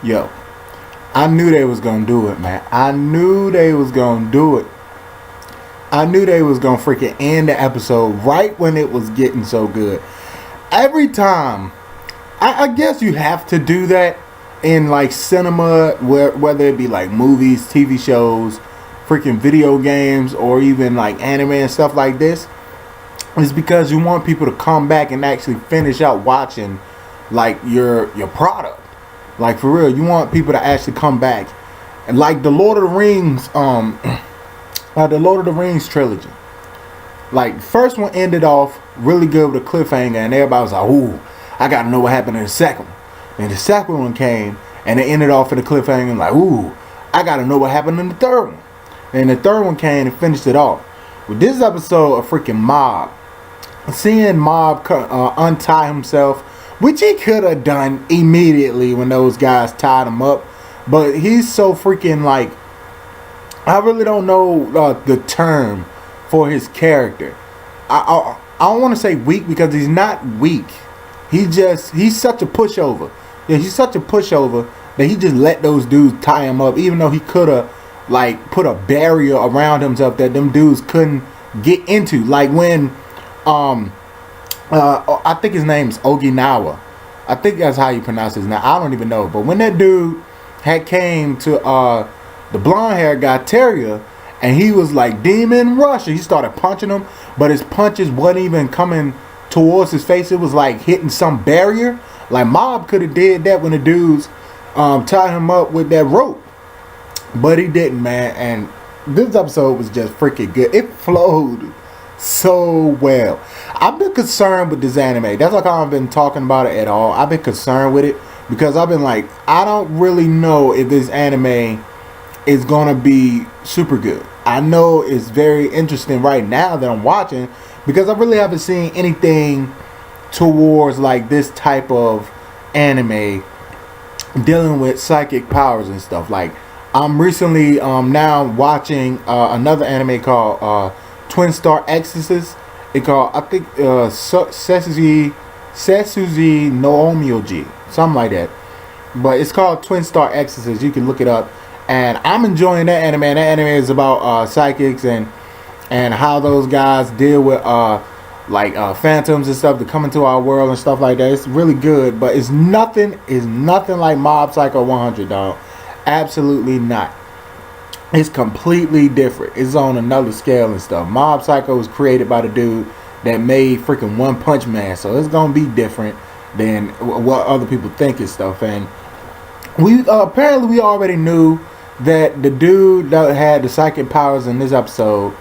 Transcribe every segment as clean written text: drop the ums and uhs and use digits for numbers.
Yo, I knew they was gonna do it, man. I knew they was gonna do it. I knew they was gonna freaking end the episode right when it was getting so good. Every time, I guess you have to do that in like cinema, whether it be like movies, TV shows, freaking video games, or even like anime and stuff like this. Is because you want people to come back and actually finish out watching like your product. Like for real, you want people to actually come back. And like the Lord of the Rings, the Lord of the Rings trilogy. Like first one ended off really good with a cliffhanger, and everybody was like, "Ooh, I gotta know what happened in the second one." And the second one came, and it ended off with a cliffhanger, like, "Ooh, I gotta know what happened in the third one." And the third one came and finished it off. With this episode of freaking Mob, seeing Mob untie himself, which he could have done immediately when those guys tied him up, but he's so freaking like, I really don't know the term for his character. I don't want to say weak because he's not weak. He's such a pushover. Yeah, he's such a pushover that he just let those dudes tie him up, even though he could have like put a barrier around himself that them dudes couldn't get into. Like when I think his name's Oginawa. I think that's how you pronounce his name. I don't even know. But when that dude had came to the blonde hair guy Terrier, and he was like Demon Rush, and he started punching him, but his punches wasn't even coming towards his face. It was like hitting some barrier. Like Mob could have did that when the dudes tied him up with that rope, but he didn't, man. And this episode was just freaking good. It flowed so well. I've been concerned with this anime. That's like how I've been talking about it at all. I've been concerned with it because I've been like, I don't really know if this anime is gonna be super good. I know it's very interesting right now that I'm watching because I really haven't seen anything towards like this type of anime dealing with psychic powers and stuff. Like I'm recently now watching another anime called Twin Star Exorcist. It called, I think, Setsuji no Omyoji, something like that. But it's called Twin Star Exorcist. You can look it up, and I'm enjoying that anime. That anime is about psychics and how those guys deal with phantoms and stuff that come into our world and stuff like that. It's really good, but it's nothing like Mob Psycho 100, dog. Absolutely not. It's completely different. It's on another scale and stuff. Mob Psycho was created by the dude that made freaking One Punch Man, so it's gonna be different than what other people think and stuff. And we apparently we already knew that the dude that had the psychic powers in this episode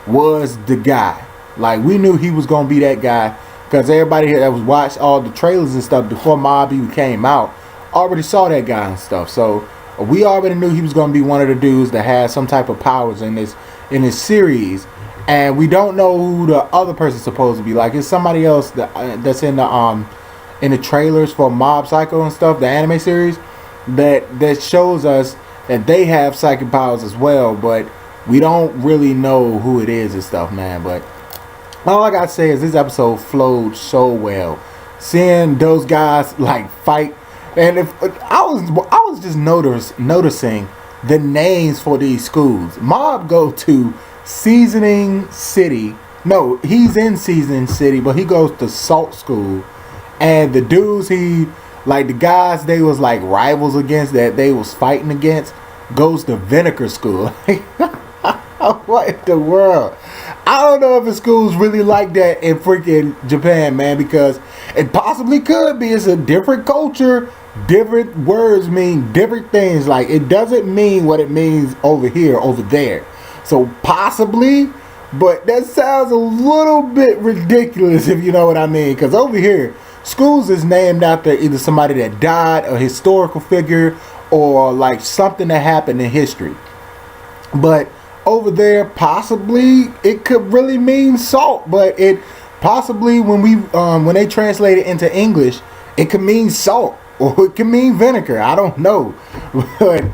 was the guy. Like we knew he was gonna be that guy because everybody here that was watched all the trailers and stuff before Mob even came out already saw that guy and stuff. So we already knew he was going to be one of the dudes that had some type of powers in this series, and we don't know who the other person's supposed to be. Like it's somebody else that's in the trailers for Mob Psycho and stuff, the anime series, that shows us that they have psychic powers as well, but we don't really know who it is and stuff, man. But all I gotta say is this episode flowed so well. Seeing those guys like fight. And if I was just noticing the names for these schools. Mob go to Seasoning City. No, he's in Seasoning City, but he goes to Salt School. And the dudes the guys they was like rivals against that they was fighting against goes to Vinegar School. What in the world? I don't know if the school's really like that in freaking Japan, man, because it possibly could be. It's a different culture. Different words mean different things. Like it doesn't mean what it means over here, over there. So possibly, but that sounds a little bit ridiculous if you know what I mean. Because over here, schools is named after either somebody that died, a historical figure, or like something that happened in history. But over there, possibly it could really mean salt. But it possibly when they translate it into English, it could mean salt. Or it can mean vinegar. I don't know. But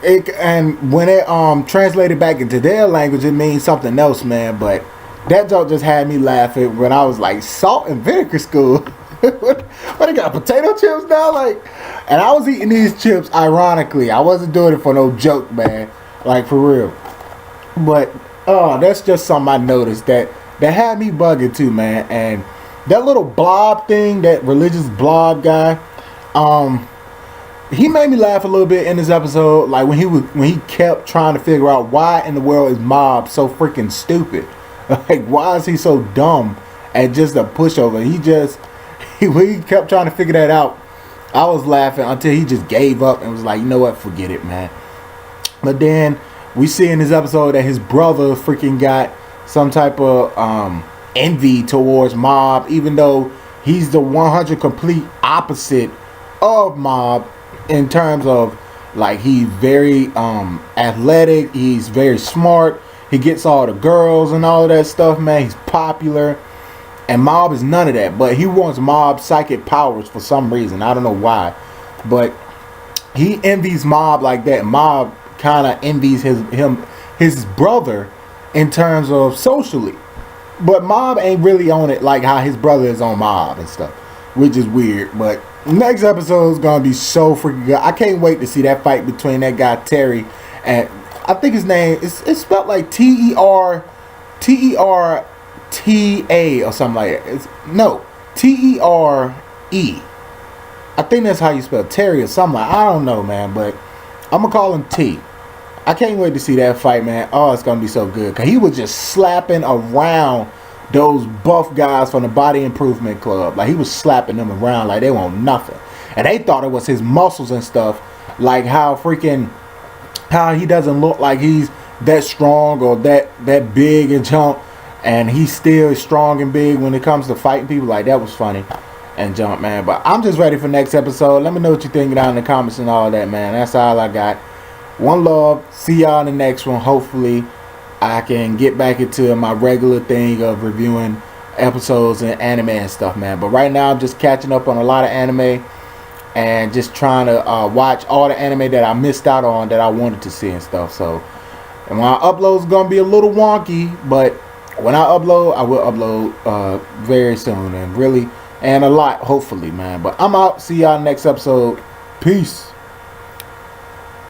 when it translated back into their language, it means something else, man. But that joke just had me laughing when I was like, salt and vinegar school. what What, they got potato chips now? Like, and I was eating these chips ironically. I wasn't doing it for no joke, man. Like, for real. But, that's just something I noticed that had me bugging too, man. And that little blob thing, that religious blob guy, he made me laugh a little bit in this episode. Like, when he kept trying to figure out why in the world is Mob so freaking stupid. Like, why is he so dumb at just a pushover? When he kept trying to figure that out, I was laughing until he just gave up and was like, you know what, forget it, man. But then we see in this episode that his brother freaking got some type of envy towards Mob, even though he's the 100 complete opposite of Mob in terms of, like, he's very athletic, he's very smart, he gets all the girls and all of that stuff, man. He's popular. And Mob is none of that. But he wants Mob's psychic powers for some reason. I don't know why. But he envies Mob like that. Mob kind of envies his brother in terms of socially. But Mob ain't really on it like how his brother is on Mob and stuff. Which is weird. But next episode is going to be so freaking good. I can't wait to see that fight between that guy Terry and... I think his name it's spelled like Terta or something like that. No, Tere. I think that's how you spell Terry or something like. I don't know, man, but I'm gonna call him T. I can't wait to see that fight, man. Oh, it's gonna be so good because he was just slapping around those buff guys from the Body Improvement Club. Like, he was slapping them around like they want nothing, and they thought it was his muscles and stuff. Like how he doesn't look like he's that strong or that big and jump, and he still is strong and big when it comes to fighting people. Like, that was funny and jump, man. But I'm just ready for next episode. Let me know what you think down in the comments and all that, man. That's all I got. One love. See y'all in the next one. Hopefully I can get back into my regular thing of reviewing episodes and anime and stuff, man. But right now I'm just catching up on a lot of anime and just trying to watch all the anime that I missed out on that I wanted to see and stuff. So, and when I upload, it's going to be a little wonky, but when I upload, I will upload very soon and a lot, hopefully, man. But I'm out. See y'all next episode. Peace.